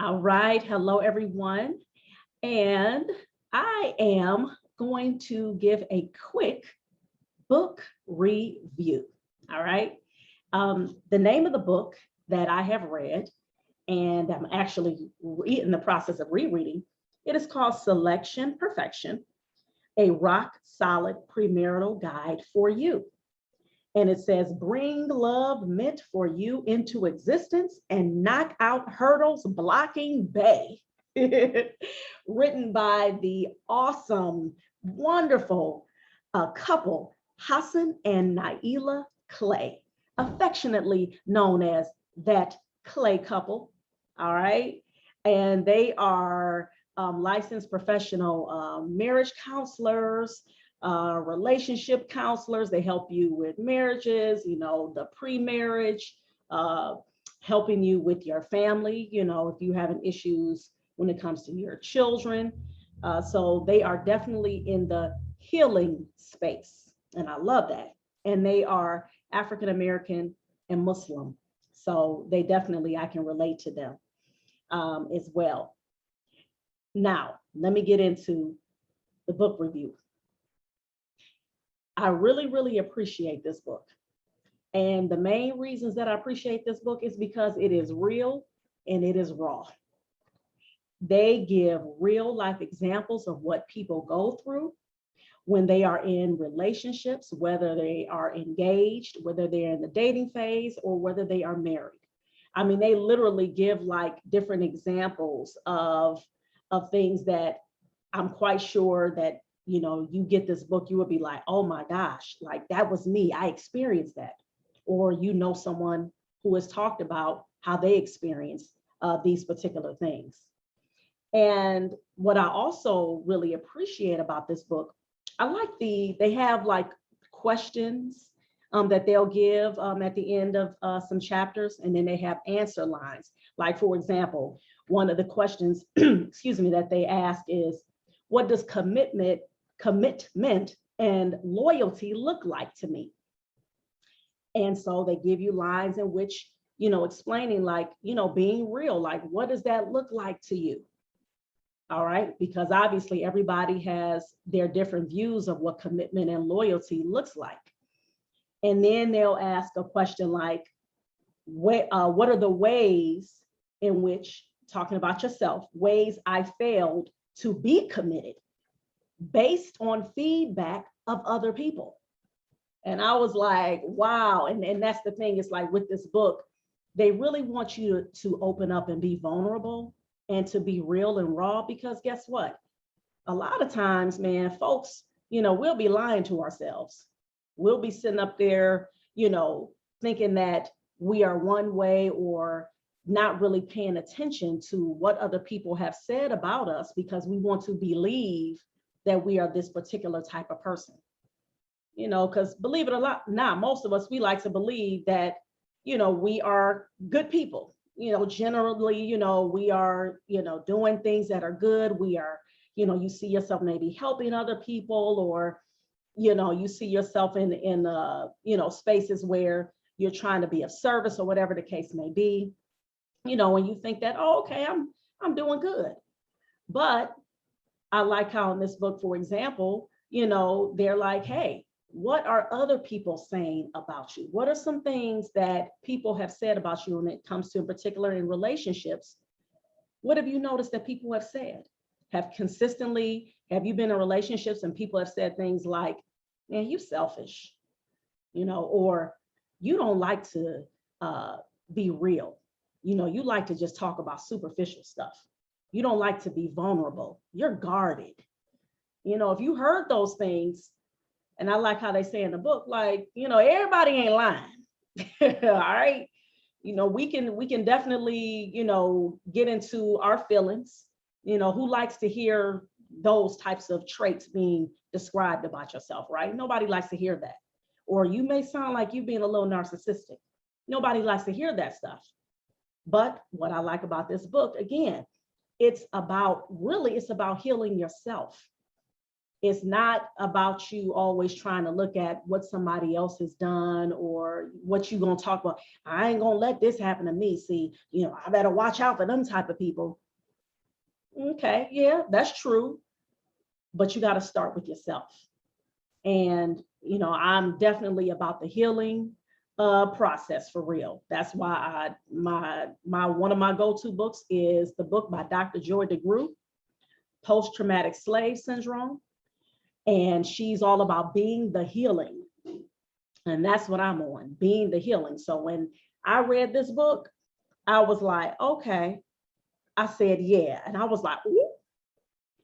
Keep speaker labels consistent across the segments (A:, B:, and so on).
A: All right. Hello, everyone. And I am going to give a quick book review. All right. The name of the book that I have read, and I'm actually in the process of rereading, it is called Selection Perfection, a rock solid premarital guide for you. And it says, bring love meant for you into existence and knock out hurdles blocking Bay. Written by the awesome, wonderful couple, Hasan and Naa'ila Clay, affectionately known as that Clay couple. All right. And they are licensed professional marriage counselors, relationship counselors. They help you with marriages, the pre-marriage, uh, helping you with your family, if you having issues when it comes to your children. So they are definitely in the healing space. And I love that. And they are African American and Muslim. So they definitely, I can relate to them as well. Now, let me get into the book review. I really, really appreciate this book. And the main reasons that I appreciate this book is because it is real and it is raw. They give real life examples of what people go through when they are in relationships, whether they are engaged, whether they're in the dating phase, or whether they are married. I mean, they literally give like different examples of things that I'm quite sure that you get this book, you would be like, oh my gosh, like that was me. I experienced that. Or someone who has talked about how they experienced these particular things. And what I also really appreciate about this book, I like they have like questions that they'll give at the end of some chapters, and then they have answer lines. Like, for example, one of the questions, excuse me, that they ask is, what does commitment and loyalty look like to me? And so they give you lines in which, explaining like, being real, like, what does that look like to you? All right, because obviously everybody has their different views of what commitment and loyalty looks like. And then they'll ask a question like, what are the ways in which, talking about yourself, ways I failed to be committed based on feedback of other people? And I was like, wow. And that's the thing, it's like with this book, they really want you to open up and be vulnerable and to be real and raw, because guess what? A lot of times, man, folks, we'll be lying to ourselves. We'll be sitting up there, thinking that we are one way, or not really paying attention to what other people have said about us, because we want to believe that we are this particular type of person. Because believe it or not, most of us, we like to believe that, we are good people. Generally, we are, doing things that are good. We are, you see yourself maybe helping other people, or, you see yourself in spaces where you're trying to be of service, or whatever the case may be, when you think that, oh, okay, I'm doing good. But I like how in this book, for example, they're like, hey, what are other people saying about you? What are some things that people have said about you when it comes to, in particular, in relationships? What have you noticed that people have said? Have you been in relationships and people have said things like, man, you selfish, or you don't like to be real. You like to just talk about superficial stuff. You don't like to be vulnerable. You're guarded. If you heard those things, and I like how they say in the book, like, everybody ain't lying. All right. We can definitely, get into our feelings. Who likes to hear those types of traits being described about yourself, right? Nobody likes to hear that. Or you may sound like you being a little narcissistic. Nobody likes to hear that stuff. But what I like about this book, again, it's about healing yourself. It's not about you always trying to look at what somebody else has done or what you gonna talk about. I ain't gonna let this happen to me. See, I better watch out for them type of people. Okay, yeah, that's true. But you got to start with yourself. And, I'm definitely about the healing process for real. That's why one of my go-to books is the book by Dr. Joy DeGruy, Post-Traumatic Slave Syndrome. And she's all about being the healing. And that's what I'm on, being the healing. So when I read this book, I was like, okay. I said, yeah. And I was like, ooh.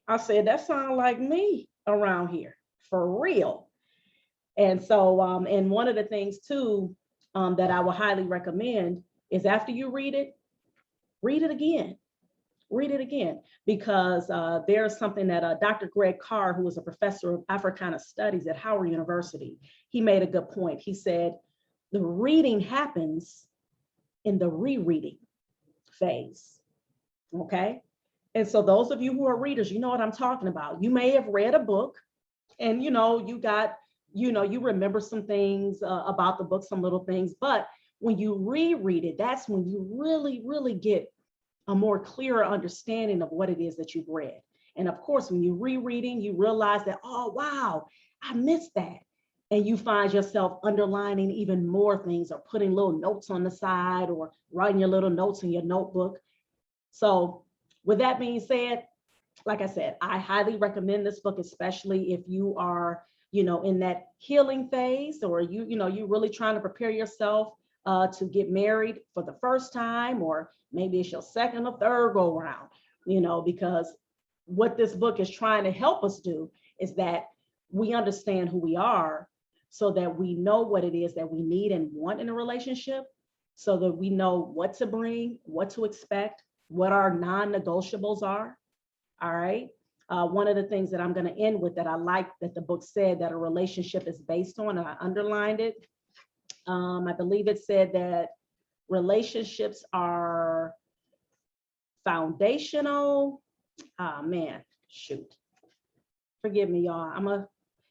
A: I said, that sounds like me around here, for real. And so, and one of the things too, that I would highly recommend is after you read it again. Read it again, because there's something that Dr. Greg Carr, who is a professor of Africana Studies at Howard University, he made a good point. He said, the reading happens in the rereading phase, okay? And so those of you who are readers, you know what I'm talking about. You may have read a book and, you remember some things about the book, some little things, but when you reread it, that's when you really, really get a more clearer understanding of what it is that you've read. And of course, when you're rereading, you realize that, oh, wow, I missed that. And you find yourself underlining even more things or putting little notes on the side or writing your little notes in your notebook. So with that being said, like I said, I highly recommend this book, especially if you are, in that healing phase, or you're really trying to prepare yourself to get married for the first time, or maybe it's your second or third go around, because what this book is trying to help us do is that we understand who we are so that we know what it is that we need and want in a relationship, so that we know what to bring, what to expect, what our non-negotiables are. All right. One of the things that I'm going to end with that I like that the book said that a relationship is based on, and I underlined it. I believe it said that relationships are foundational. Oh man, shoot. Forgive me, y'all.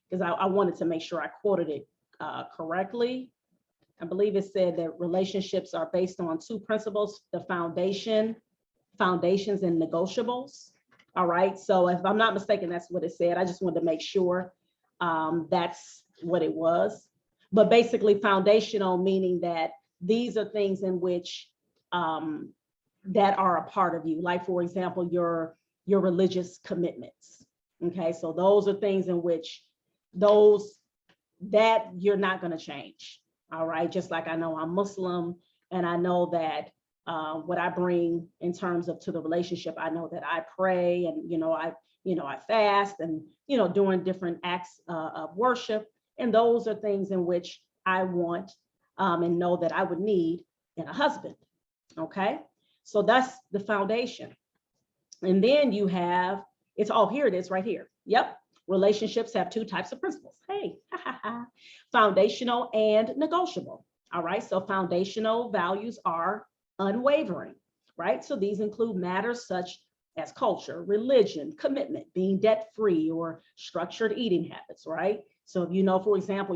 A: Because I wanted to make sure I quoted it correctly. I believe it said that relationships are based on two principles: the foundations and negotiables. All right. So if I'm not mistaken, that's what it said. I just wanted to make sure that's what it was. But basically foundational, meaning that these are things in which that are a part of you. Like, for example, your religious commitments. Okay. So those are things in which that you're not going to change. All right. Just like I know I'm Muslim, and I know that what I bring in terms of to the relationship, I know that I pray and, I fast and, doing different acts of worship. And those are things in which I want and know that I would need in a husband. Okay. So that's the foundation. And then you have, here it is right here. Yep. Relationships have two types of principles. Hey, foundational and negotiable. All right. So foundational values are unwavering, right? So these include matters such as culture, religion, commitment, being debt-free, or structured eating habits, right? So if for example,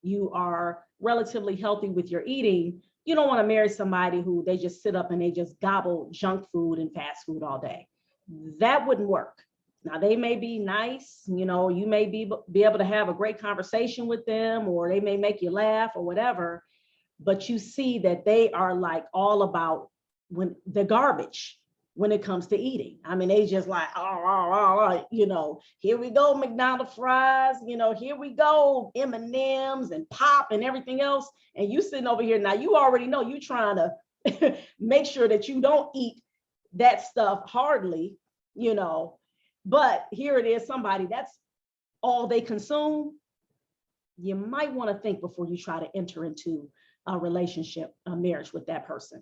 A: you are relatively healthy with your eating, you don't want to marry somebody who they just sit up and they just gobble junk food and fast food all day. That wouldn't work. Now, they may be nice, you may be able to have a great conversation with them, or they may make you laugh or whatever, but you see that they are like all about the garbage when it comes to eating. I mean, they just like, here we go, McDonald's fries, here we go, M&Ms and pop and everything else. And you sitting over here, now you already know you trying to make sure that you don't eat that stuff hardly, but here it is, somebody that's all they consume. You might want to think before you try to enter into a relationship, a marriage with that person.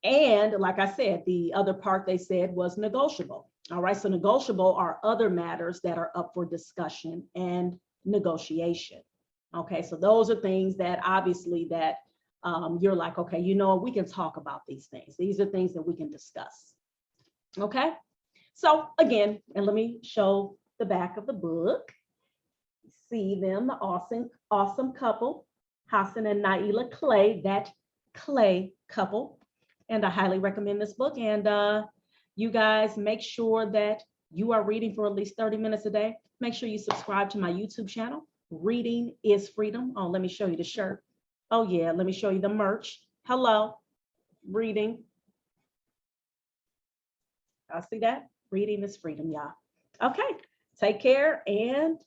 A: And like I said, the other part they said was negotiable. All right. So negotiable are other matters that are up for discussion and negotiation. Okay. So those are things that obviously that you're like, okay, we can talk about these things. These are things that we can discuss. Okay. So again, and let me show the back of the book. See them, the awesome couple, Hasan and Naa'ila Clay, that Clay couple. And I highly recommend this book. And you guys make sure that you are reading for at least 30 minutes a day. Make sure you subscribe to my YouTube channel. Reading is freedom. Oh, let me show you the shirt. Oh yeah, let me show you the merch. Hello, reading. I see that. Reading is freedom, y'all. Okay, take care and